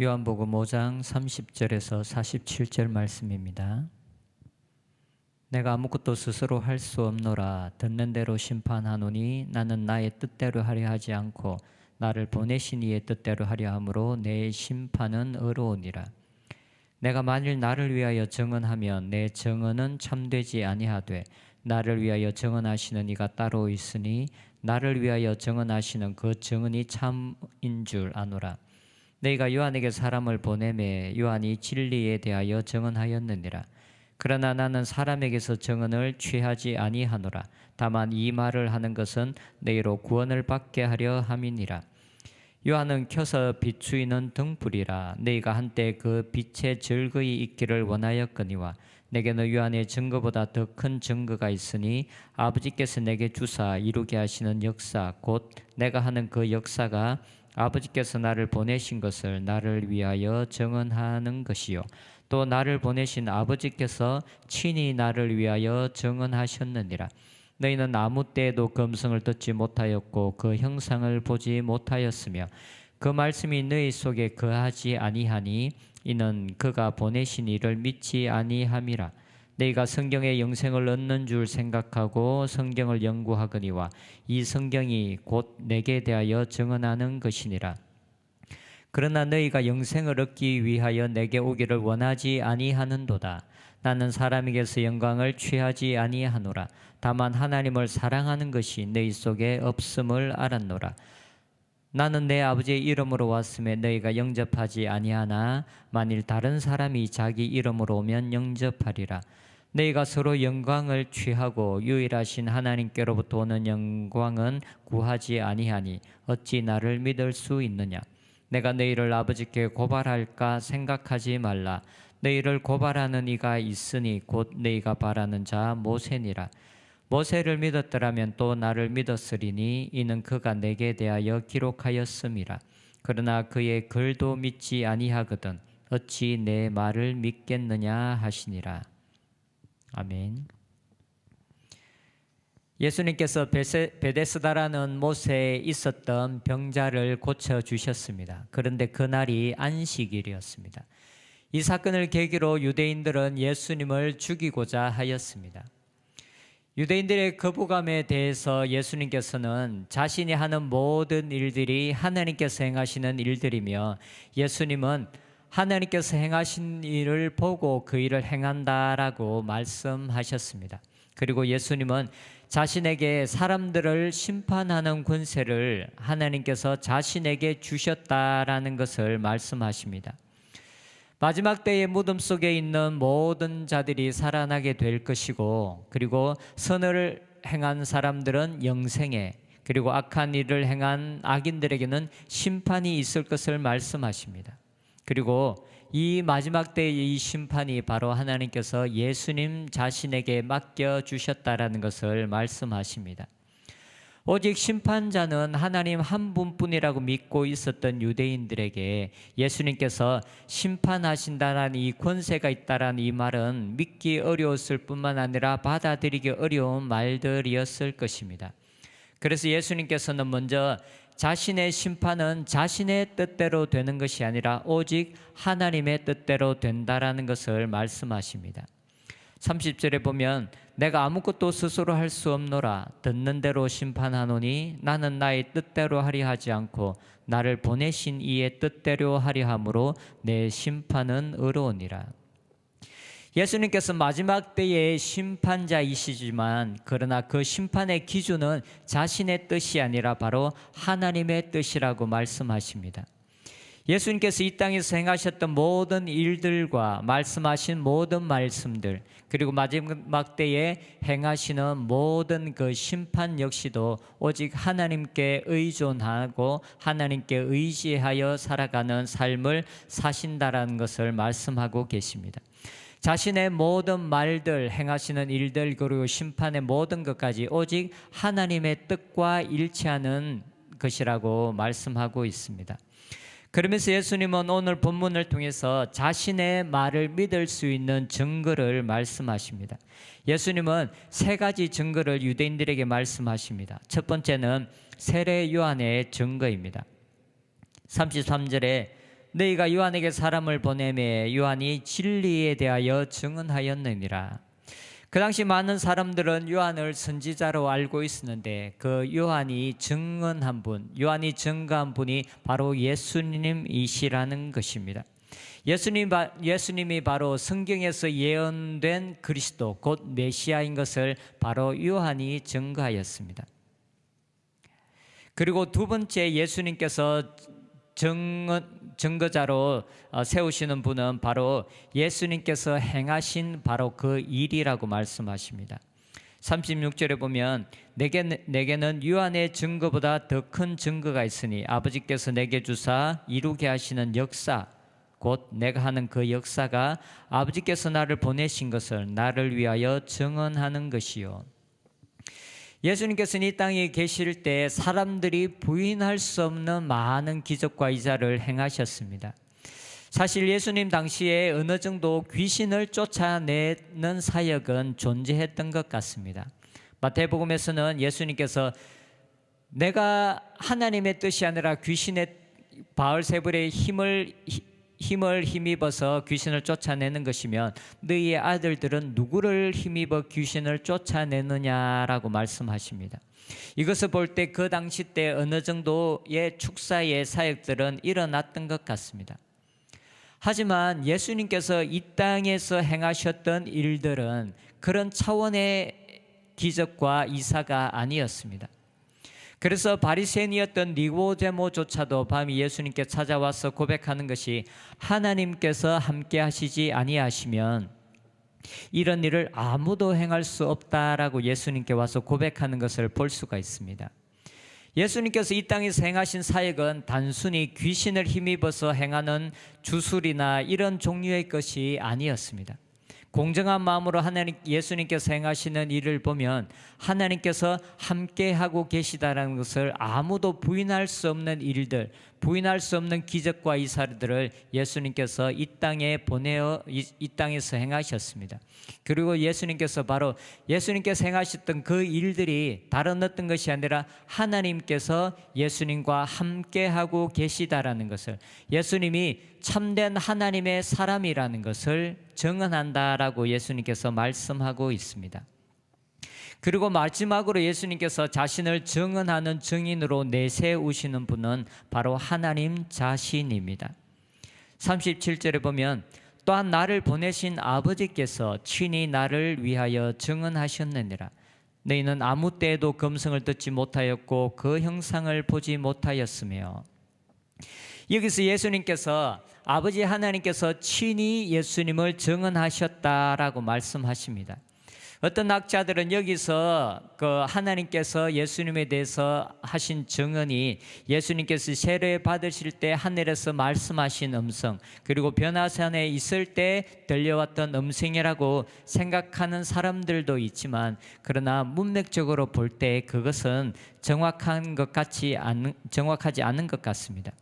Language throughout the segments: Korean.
요한복음 5장 30절에서 47절 말씀입니다. 내가 아무것도 스스로 할 수 없노라. 듣는 대로 심판하노니 나는 나의 뜻대로 하려 하지 않고 나를 보내신 이의 뜻대로 하려 함으로 내 심판은 의로우니라. 내가 만일 나를 위하여 증언하면 내 증언은 참되지 아니하되 나를 위하여 증언하시는 이가 따로 있으니 나를 위하여 증언하시는 그 증언이 참인 줄 아노라. 너희가 요한에게 사람을 보내매 요한이 진리에 대하여 증언하였느니라. 그러나 나는 사람에게서 증언을 취하지 아니하노라. 다만 이 말을 하는 것은 너희로 구원을 받게 하려 함이니라. 요한은 켜서 비추이는 등불이라. 너희가 한때 그 빛에 즐거이 있기를 원하였거니와 내게는 요한의 증거보다 더 큰 증거가 있으니 아버지께서 내게 주사 이루게 하시는 역사 곧 내가 하는 그 역사가 아버지께서 나를 보내신 것을 나를 위하여 증언하는 것이요 또 나를 보내신 아버지께서 친히 나를 위하여 증언하셨느니라. 너희는 아무 때에도 그 음성을 듣지 못하였고 그 형상을 보지 못하였으며 그 말씀이 너희 속에 거하지 아니하니 이는 그가 보내신 이를 믿지 아니함이라. 너희가 성경의 영생을 얻는 줄 생각하고 성경을 연구하거니와 이 성경이 곧 내게 대하여 증언하는 것이니라. 그러나 너희가 영생을 얻기 위하여 내게 오기를 원하지 아니하는도다. 나는 사람에게서 영광을 취하지 아니하노라. 다만 하나님을 사랑하는 것이 너희 속에 없음을 알았노라. 나는 내 아버지의 이름으로 왔음에 너희가 영접하지 아니하나 만일 다른 사람이 자기 이름으로 오면 영접하리라. 너희가 서로 영광을 취하고 유일하신 하나님께로부터 오는 영광은 구하지 아니하니 어찌 나를 믿을 수 있느냐. 내가 너희를 아버지께 고발할까 생각하지 말라. 너희를 고발하는 이가 있으니 곧 너희가 바라는 자 모세니라. 모세를 믿었더라면 또 나를 믿었으리니 이는 그가 내게 대하여 기록하였음이라. 그러나 그의 글도 믿지 아니하거든 어찌 내 말을 믿겠느냐 하시니라. 아멘. 예수님께서 베데스다라는 못에 있었던 병자를 고쳐주셨습니다. 그런데 그날이 안식일이었습니다. 이 사건을 계기로 유대인들은 예수님을 죽이고자 하였습니다. 유대인들의 거부감에 대해서 예수님께서는 자신이 하는 모든 일들이 하나님께서 행하시는 일들이며 예수님은 하나님께서 행하신 일을 보고 그 일을 행한다라고 말씀하셨습니다. 그리고 예수님은 자신에게 사람들을 심판하는 권세를 하나님께서 자신에게 주셨다라는 것을 말씀하십니다. 마지막 때의 무덤 속에 있는 모든 자들이 살아나게 될 것이고 그리고 선을 행한 사람들은 영생에 그리고 악한 일을 행한 악인들에게는 심판이 있을 것을 말씀하십니다. 그리고 이 마지막 때의 이 심판이 바로 하나님께서 예수님 자신에게 맡겨주셨다라는 것을 말씀하십니다. 오직 심판자는 하나님 한 분뿐이라고 믿고 있었던 유대인들에게 예수님께서 심판하신다는 이 권세가 있다라는 이 말은 믿기 어려웠을 뿐만 아니라 받아들이기 어려운 말들이었을 것입니다. 그래서 예수님께서는 먼저 자신의 심판은 자신의 뜻대로 되는 것이 아니라 오직 하나님의 뜻대로 된다라는 것을 말씀하십니다. 30절에 보면 내가 아무것도 스스로 할 수 없노라. 듣는 대로 심판하노니 나는 나의 뜻대로 하려 하지 않고 나를 보내신 이의 뜻대로 하려 함으로 내 심판은 의로우니라. 예수님께서 마지막 때의 심판자이시지만 그러나 그 심판의 기준은 자신의 뜻이 아니라 바로 하나님의 뜻이라고 말씀하십니다. 예수님께서 이 땅에서 행하셨던 모든 일들과 말씀하신 모든 말씀들 그리고 마지막 때에 행하시는 모든 그 심판 역시도 오직 하나님께 의존하고 하나님께 의지하여 살아가는 삶을 사신다라는 것을 말씀하고 계십니다. 자신의 모든 말들, 행하시는 일들 그리고 심판의 모든 것까지 오직 하나님의 뜻과 일치하는 것이라고 말씀하고 있습니다. 그러면서 예수님은 오늘 본문을 통해서 자신의 말을 믿을 수 있는 증거를 말씀하십니다. 예수님은 세 가지 증거를 유대인들에게 말씀하십니다. 첫 번째는 세례 요한의 증거입니다. 33절에 너희가 요한에게 사람을 보내매 요한이 진리에 대하여 증언하였느니라. 그 당시 많은 사람들은 요한을 선지자로 알고 있었는데 그 요한이 증언한 분, 요한이 증거한 분이 바로 예수님이시라는 것입니다. 예수님이 바로 성경에서 예언된 그리스도 곧 메시아인 것을 바로 요한이 증거하였습니다. 그리고 두 번째 예수님께서 증거자로 세우시는 분은 바로 예수님께서 행하신 바로 그 일이라고 말씀하십니다. 36절에 보면 내게는 요한의 증거보다 더 큰 증거가 있으니 아버지께서 내게 주사 이루게 하시는 역사 곧 내가 하는 그 역사가 아버지께서 나를 보내신 것을 나를 위하여 증언하는 것이요. 예수님께서는 이 땅에 계실 때 사람들이 부인할 수 없는 많은 기적과 이사를 행하셨습니다. 사실 예수님 당시에 어느 정도 귀신을 쫓아내는 사역은 존재했던 것 같습니다. 마태복음에서는 예수님께서 내가 하나님의 뜻이 아니라 귀신의 바알세불의 힘을 힘입어서 귀신을 쫓아내는 것이면 너희의 아들들은 누구를 힘입어 귀신을 쫓아내느냐라고 말씀하십니다. 이것을 볼 때 그 당시 때 어느 정도의 축사의 사역들은 일어났던 것 같습니다. 하지만 예수님께서 이 땅에서 행하셨던 일들은 그런 차원의 기적과 이사가 아니었습니다. 그래서 바리새인이었던 니고데모조차도 밤이 예수님께 찾아와서 고백하는 것이 하나님께서 함께 하시지 아니하시면 이런 일을 아무도 행할 수 없다라고 예수님께 와서 고백하는 것을 볼 수가 있습니다. 예수님께서 이 땅에서 행하신 사역은 단순히 귀신을 힘입어서 행하는 주술이나 이런 종류의 것이 아니었습니다. 공정한 마음으로 예수님께서 행하시는 일을 보면 하나님께서 함께하고 계시다는 것을 아무도 부인할 수 없는 일들, 부인할 수 없는 기적과 이사들을 예수님께서 이 땅에서 행하셨습니다. 그리고 바로 예수님께서 행하셨던 그 일들이 다른 어떤 것이 아니라 하나님께서 예수님과 함께하고 계시다라는 것을, 예수님이 참된 하나님의 사람이라는 것을 증언한다라고 예수님께서 말씀하고 있습니다. 그리고 마지막으로 예수님께서 자신을 증언하는 증인으로 내세우시는 분은 바로 하나님 자신입니다. 37절에 보면 또한 나를 보내신 아버지께서 친히 나를 위하여 증언하셨느니라. 너희는 아무 때에도 금성을 듣지 못하였고 그 형상을 보지 못하였으며. 여기서 예수님께서 아버지 하나님께서 친히 예수님을 증언하셨다라고 말씀하십니다. 어떤 학자들은 여기서 그 하나님께서 예수님에 대해서 하신 증언이 예수님께서 세례 받으실 때 하늘에서 말씀하신 음성, 그리고 변화산에 있을 때 들려왔던 음성이라고 생각하는 사람들도 있지만, 그러나 문맥적으로 볼 때 그것은 정확하지 않은 것 같습니다.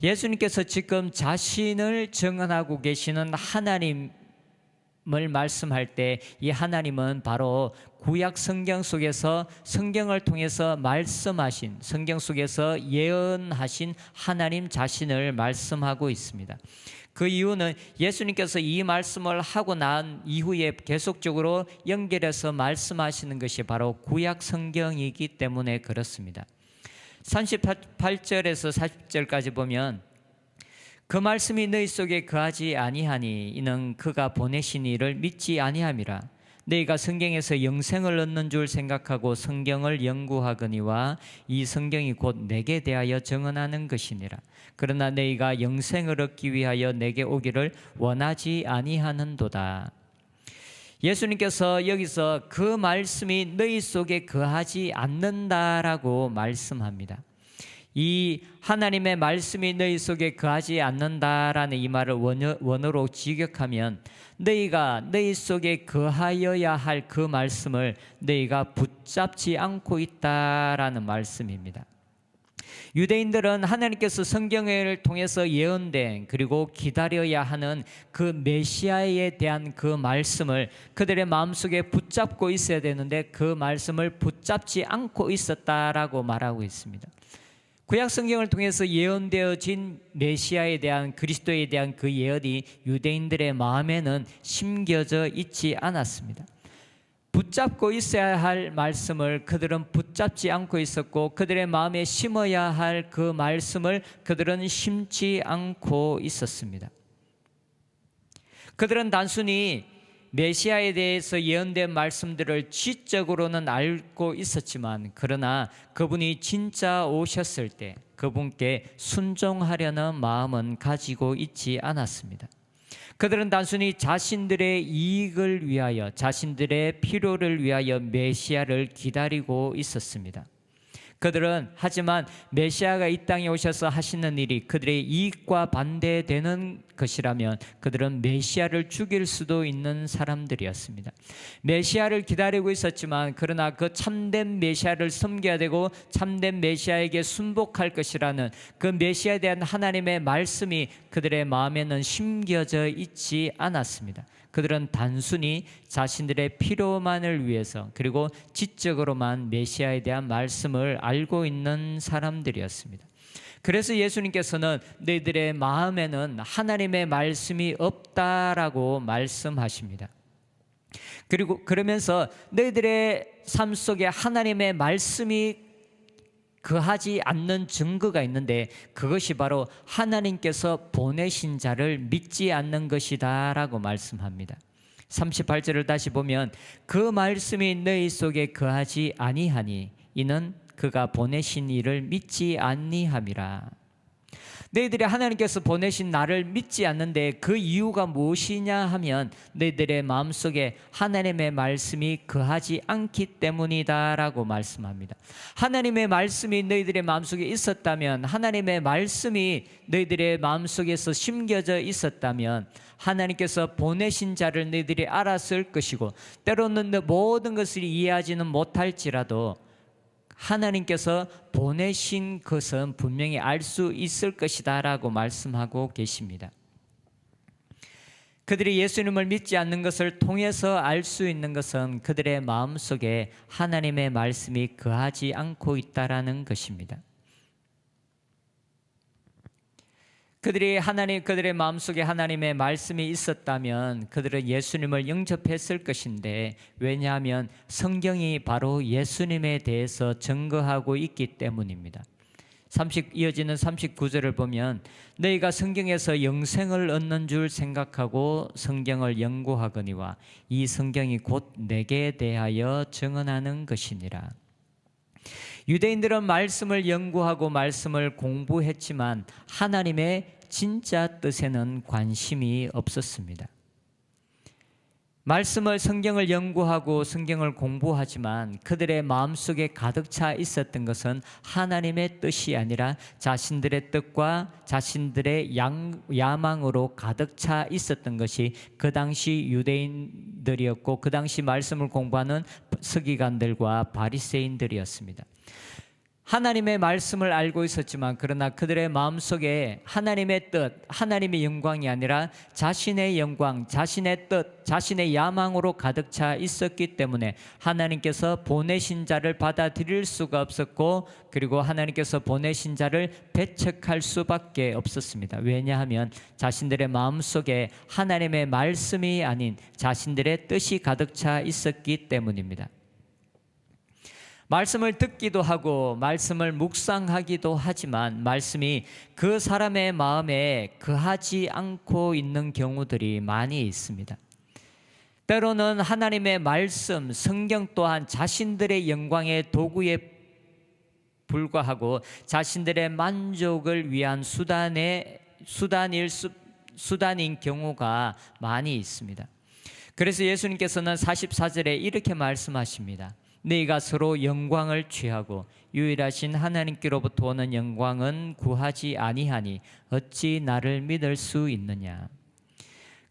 예수님께서 지금 자신을 증언하고 계시는 하나님을 말씀할 때 이 하나님은 바로 구약 성경 속에서 성경을 통해서 말씀하신, 성경 속에서 예언하신 하나님 자신을 말씀하고 있습니다. 그 이유는 예수님께서 이 말씀을 하고 난 이후에 계속적으로 연결해서 말씀하시는 것이 바로 구약 성경이기 때문에 그렇습니다. 38절에서 40절까지 보면 그 말씀이 너희 속에 거하지 아니하니 이는 그가 보내신 이를 믿지 아니함이라. 너희가 성경에서 영생을 얻는 줄 생각하고 성경을 연구하거니와 이 성경이 곧 내게 대하여 증언하는 것이니라. 그러나 너희가 영생을 얻기 위하여 내게 오기를 원하지 아니하는도다. 예수님께서 여기서 그 말씀이 너희 속에 거하지 않는다라고 말씀합니다. 이 하나님의 말씀이 너희 속에 거하지 않는다라는 이 말을 원어로 직역하면 너희가 너희 속에 거하여야 할 그 말씀을 너희가 붙잡지 않고 있다라는 말씀입니다. 유대인들은 하나님께서 성경을 통해서 예언된 그리고 기다려야 하는 그 메시아에 대한 그 말씀을 그들의 마음속에 붙잡고 있어야 되는데 그 말씀을 붙잡지 않고 있었다라고 말하고 있습니다. 구약 성경을 통해서 예언되어진 메시아에 대한, 그리스도에 대한 그 예언이 유대인들의 마음에는 심겨져 있지 않았습니다. 붙잡고 있어야 할 말씀을 그들은 붙잡지 않고 있었고, 그들의 마음에 심어야 할 그 말씀을 그들은 심지 않고 있었습니다. 그들은 단순히 메시아에 대해서 예언된 말씀들을 지적으로는 알고 있었지만, 그러나 그분이 진짜 오셨을 때 그분께 순종하려는 마음은 가지고 있지 않았습니다. 그들은 단순히 자신들의 이익을 위하여, 자신들의 필요를 위하여 메시아를 기다리고 있었습니다. 그들은 하지만 메시아가 이 땅에 오셔서 하시는 일이 그들의 이익과 반대되는 것이라면 그들은 메시아를 죽일 수도 있는 사람들이었습니다. 메시아를 기다리고 있었지만, 그러나 그 참된 메시아를 섬겨야 되고 참된 메시아에게 순복할 것이라는 그 메시아에 대한 하나님의 말씀이 그들의 마음에는 심겨져 있지 않았습니다. 그들은 단순히 자신들의 필요만을 위해서, 그리고 지적으로만 메시아에 대한 말씀을 알고 있는 사람들이었습니다. 그래서 예수님께서는 너희들의 마음에는 하나님의 말씀이 없다라고 말씀하십니다. 그리고 그러면서 너희들의 삶 속에 하나님의 말씀이 거하지 않는 증거가 있는데, 그것이 바로 하나님께서 보내신 자를 믿지 않는 것이다 라고 말씀합니다. 38절을 다시 보면, 그 말씀이 너희 속에 거하지 아니하니 이는 그가 보내신 이를 믿지 아니함이라. 너희들이 하나님께서 보내신 나를 믿지 않는데 그 이유가 무엇이냐 하면, 너희들의 마음속에 하나님의 말씀이 거하지 않기 때문이다 라고 말씀합니다. 하나님의 말씀이 너희들의 마음속에 있었다면, 하나님의 말씀이 너희들의 마음속에서 심겨져 있었다면, 하나님께서 보내신 자를 너희들이 알았을 것이고, 때로는 모든 것을 이해하지는 못할지라도 하나님께서 보내신 것은 분명히 알 수 있을 것이다 라고 말씀하고 계십니다. 그들이 예수님을 믿지 않는 것을 통해서 알 수 있는 것은 그들의 마음속에 하나님의 말씀이 거하지 않고 있다라는 것입니다. 그들의 마음속에 하나님의 말씀이 있었다면 그들은 예수님을 영접했을 것인데, 왜냐하면 성경이 바로 예수님에 대해서 증거하고 있기 때문입니다. 이어지는 39절을 보면, 너희가 성경에서 영생을 얻는 줄 생각하고 성경을 연구하거니와 이 성경이 곧 내게 대하여 증언하는 것이니라. 유대인들은 말씀을 연구하고 말씀을 공부했지만 하나님의 진짜 뜻에는 관심이 없었습니다. 성경을 연구하고 성경을 공부하지만 그들의 마음속에 가득 차 있었던 것은 하나님의 뜻이 아니라 자신들의 뜻과 자신들의 야망으로 가득 차 있었던 것이 그 당시 유대인들이었고, 그 당시 말씀을 공부하는 서기관들과 바리새인들이었습니다. 하나님의 말씀을 알고 있었지만, 그러나 그들의 마음속에 하나님의 뜻, 하나님의 영광이 아니라 자신의 영광, 자신의 뜻, 자신의 야망으로 가득 차 있었기 때문에 하나님께서 보내신 자를 받아들일 수가 없었고, 그리고 하나님께서 보내신 자를 배척할 수밖에 없었습니다. 왜냐하면 자신들의 마음속에 하나님의 말씀이 아닌 자신들의 뜻이 가득 차 있었기 때문입니다. 말씀을 듣기도 하고 말씀을 묵상하기도 하지만 말씀이 그 사람의 마음에 거하지 않고 있는 경우들이 많이 있습니다. 때로는 하나님의 말씀, 성경 또한 자신들의 영광의 도구에 불과하고 자신들의 만족을 위한 수단인 경우가 많이 있습니다. 그래서 예수님께서는 44절에 이렇게 말씀하십니다. 너희가 서로 영광을 취하고 유일하신 하나님께로부터 오는 영광은 구하지 아니하니 어찌 나를 믿을 수 있느냐.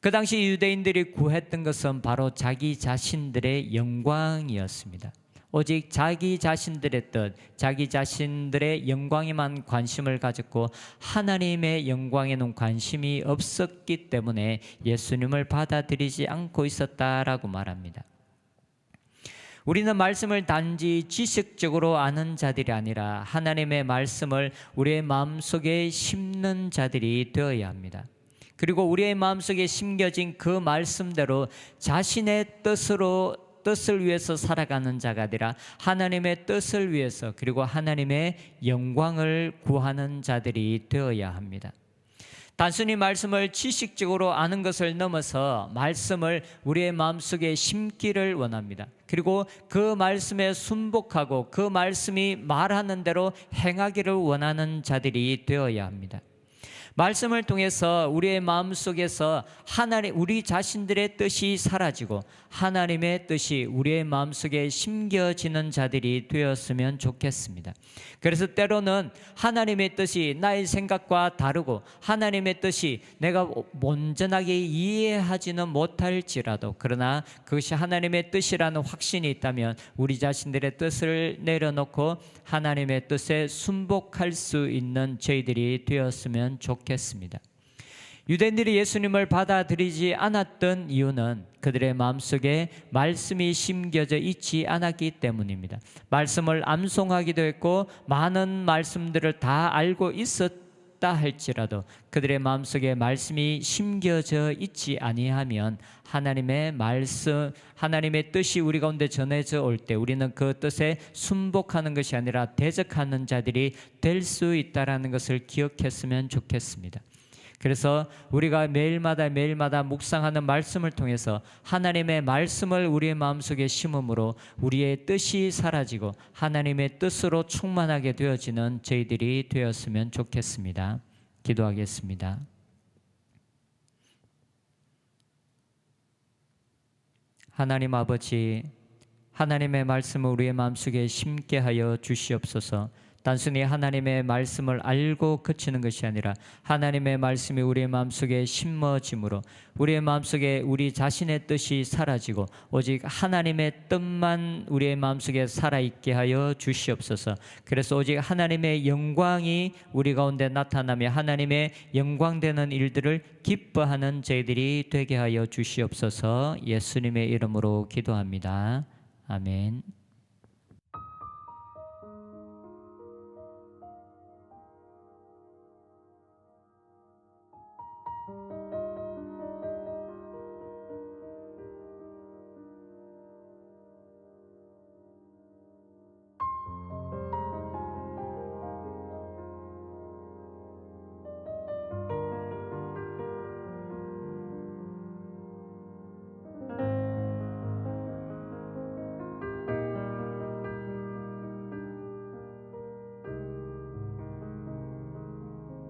그 당시 유대인들이 구했던 것은 바로 자기 자신들의 영광이었습니다. 오직 자기 자신들의 뜻, 자기 자신들의 영광에만 관심을 가졌고 하나님의 영광에는 관심이 없었기 때문에 예수님을 받아들이지 않고 있었다라고 말합니다. 우리는 말씀을 단지 지식적으로 아는 자들이 아니라 하나님의 말씀을 우리의 마음속에 심는 자들이 되어야 합니다. 그리고 우리의 마음속에 심겨진 그 말씀대로 자신의 뜻을 위해서 살아가는 자가 아니라 하나님의 뜻을 위해서, 그리고 하나님의 영광을 구하는 자들이 되어야 합니다. 단순히 말씀을 지식적으로 아는 것을 넘어서 말씀을 우리의 마음속에 심기를 원합니다. 그리고 그 말씀에 순복하고 그 말씀이 말하는 대로 행하기를 원하는 자들이 되어야 합니다. 말씀을 통해서 우리의 마음속에서 우리 자신들의 뜻이 사라지고 하나님의 뜻이 우리의 마음속에 심겨지는 자들이 되었으면 좋겠습니다. 그래서 때로는 하나님의 뜻이 나의 생각과 다르고 하나님의 뜻이 내가 온전하게 이해하지는 못할지라도, 그러나 그것이 하나님의 뜻이라는 확신이 있다면 우리 자신들의 뜻을 내려놓고 하나님의 뜻에 순복할 수 있는 저희들이 되었으면 좋겠습니다. 유대인들이 예수님을 받아들이지 않았던 이유는 그들의 마음속에 말씀이 심겨져 있지 않았기 때문입니다. 말씀을 암송하기도 했고 많은 말씀들을 다 알고 있었다 할지라도 그들의 마음속에 말씀이 심겨져 있지 아니하면 하나님의 말씀, 하나님의 뜻이 우리 가운데 전해져 올 때 우리는 그 뜻에 순복하는 것이 아니라 대적하는 자들이 될 수 있다는 것을 기억했으면 좋겠습니다. 그래서 우리가 매일마다 묵상하는 말씀을 통해서 하나님의 말씀을 우리의 마음속에 심음으로 우리의 뜻이 사라지고 하나님의 뜻으로 충만하게 되어지는 저희들이 되었으면 좋겠습니다. 기도하겠습니다. 하나님 아버지, 하나님의 말씀을 우리의 마음속에 심게 하여 주시옵소서. 단순히 하나님의 말씀을 알고 그치는 것이 아니라 하나님의 말씀이 우리의 마음속에 심어짐으로 우리의 마음속에 우리 자신의 뜻이 사라지고 오직 하나님의 뜻만 우리의 마음속에 살아있게 하여 주시옵소서. 그래서 오직 하나님의 영광이 우리 가운데 나타나며 하나님의 영광되는 일들을 기뻐하는 저희들이 되게 하여 주시옵소서. 예수님의 이름으로 기도합니다. 아멘.